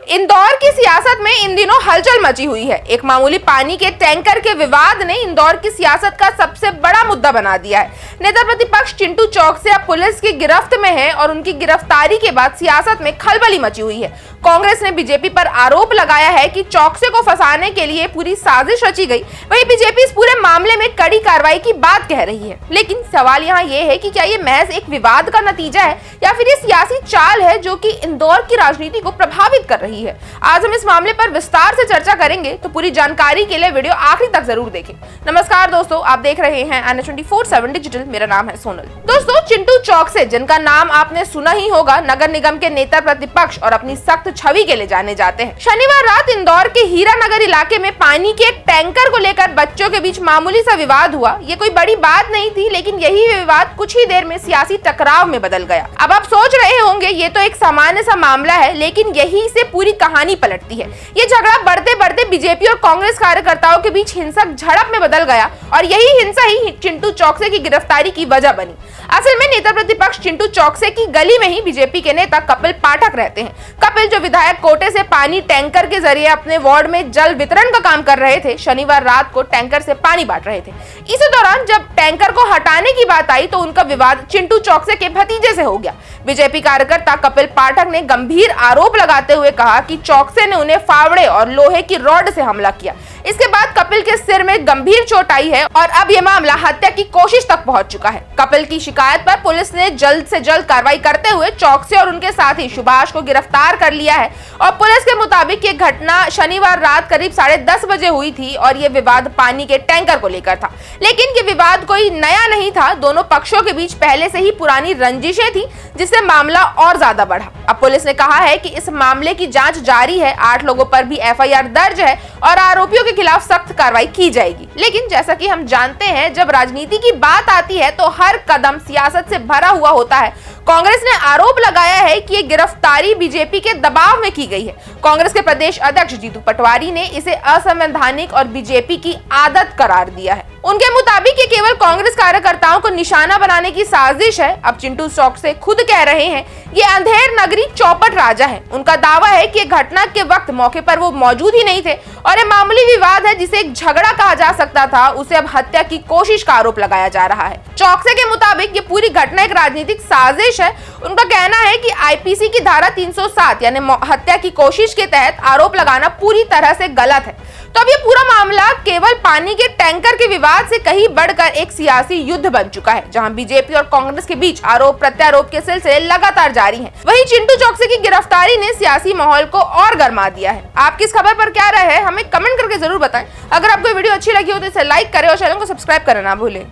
इंदौर की सियासत में इन दिनों हलचल मची हुई है। एक मामूली पानी के टैंकर के विवाद ने इंदौर की सियासत का सबसे बड़ा मुद्दा बना दिया है। नेता प्रतिपक्ष चिंटू चौकसे अब पुलिस की गिरफ्त में है और उनकी गिरफ्तारी के बाद सियासत में खलबली मची हुई है। कांग्रेस ने बीजेपी पर आरोप लगाया है कि चौकसे को फंसाने के लिए पूरी साजिश रची गई। वहीं बीजेपी इस पूरे मामले में कड़ी कार्रवाई की बात कह रही है। लेकिन सवाल यहाँ ये है कि क्या ये महज एक विवाद का नतीजा है या फिर ये सियासी चाल है जो कि इंदौर की राजनीति को प्रभावित कर रही है। आज हम इस मामले पर विस्तार से चर्चा करेंगे, तो पूरी जानकारी के लिए वीडियो आखिरी तक जरूर देखें। नमस्कार दोस्तों, आप देख रहे हैं NH24/7 डिजिटल। मेरा नाम है सोनल। दोस्तों, चिंटू चौकसे, जिनका नाम आपने सुना ही होगा, नगर निगम के नेता प्रतिपक्ष और अपनी सख्त छवि के लिए जाने जाते हैं। शनिवार रात इंदौर के हीरा नगर इलाके में पानी के एक टैंकर को लेकर बच्चों के बीच मामूली सा विवाद हुआ। ये कोई बड़ी बात नहीं थी, लेकिन यही विवाद कुछ ही देर में सियासी टकराव में बदल गया। अब आप सोच रहे होंगे ये तो एक सामान्य सा मामला है, लेकिन यही से पूरी कहानी पलटती है। ये झगड़ा बढ़ते बढ़ते बीजेपी और कांग्रेस कार्यकर्ताओं के बीच हिंसक झड़प में बदल गया और यही हिंसा ही चिंटू चौकसे की गिरफ्तारी की वजह बनी। असल में नेता प्रतिपक्ष चिंटू चौकसे की गली में ही बीजेपी के नेता कपिल पाठक रहते हैं। कपिल, जो विधायक कोटे से पानी टैंकर के जरिए अपने वार्ड में जल वितरण का काम कर रहे थे, शनिवार रात को टैंकर से पानी बांट रहे थे। इसी दौरान जब टैंकर को हटाने की बात आई तो उनका विवाद चिंटू चौकसे के भतीजे से हो गया। बीजेपी कार्यकर्ता कपिल पाठक ने गंभीर आरोप लगाते हुए कहा कि चौकसे ने उन्हें फावड़े और लोहे की रॉड से हमला किया। इसके बाद कपिल के सिर में गंभीर चोट आई है और अब यह मामला हत्या की कोशिश तक पहुंच चुका है। कपिल की शिकायत पर पुलिस ने जल्द से जल्द कार्रवाई करते हुए चौकसे और उनके साथी सुभाष को गिरफ्तार कर लिया है और पुलिस के मुताबिक ये घटना शनिवार रात करीब 10:30 बजे हुई थी और ये विवाद पानी के टैंकर को लेकर था। लेकिन ये विवाद कोई नया नहीं था, दोनों पक्षों के बीच पहले से ही पुरानी रंजिशें थी, जिससे मामला और ज्यादा बढ़ा। अब पुलिस ने कहा है कि इस मामले की जांच जारी है। 8 लोगों पर भी FIR दर्ज है और आरोपियों के खिलाफ सख्त कार्रवाई की जाएगी। लेकिन जैसा कि हम जानते हैं, जब राजनीति की बात आती है तो हर कदम सियासत से भरा हुआ होता है। कांग्रेस ने आरोप लगाया है कि ये गिरफ्तारी बीजेपी के दबाव में की गई है। कांग्रेस के प्रदेश अध्यक्ष जीतू पटवारी ने इसे असंवैधानिक और बीजेपी की आदत करार दिया है। उनके मुताबिक ये केवल कांग्रेस कार्यकर्ताओं को निशाना बनाने की साजिश है। अब चिंटू चौकसे खुद कह रहे हैं ये अंधेर नगरी चौपट राजा है। उनका दावा है कि घटना के वक्त मौके पर वो मौजूद ही नहीं थे और ये मामूली विवाद है जिसे एक झगड़ा कहा जा सकता था, उसे अब हत्या की कोशिश का आरोप लगाया जा रहा है। चौकसे के मुताबिक ये पूरी घटना एक राजनीतिक साजिश है। उनका कहना है कि IPC की धारा 307 यानी हत्या की कोशिश के तहत आरोप लगाना पूरी तरह से गलत है। तो अब ये पूरा मामला केवल पानी के टैंकर के विवाद से कहीं बढ़कर एक सियासी युद्ध बन चुका है, जहां बीजेपी और कांग्रेस के बीच आरोप प्रत्यारोप के सिलसिले लगातार जारी हैं। वहीं चिंटू चौकसे की गिरफ्तारी ने सियासी माहौल को और गर्मा दिया है। आपकी इस खबर पर क्या राय है, हमें कमेंट करके जरूर बताएं। अगर आपको वीडियो अच्छी लगी हो तो इसे लाइक करें और चैनल को सब्सक्राइब करना ना भूलें।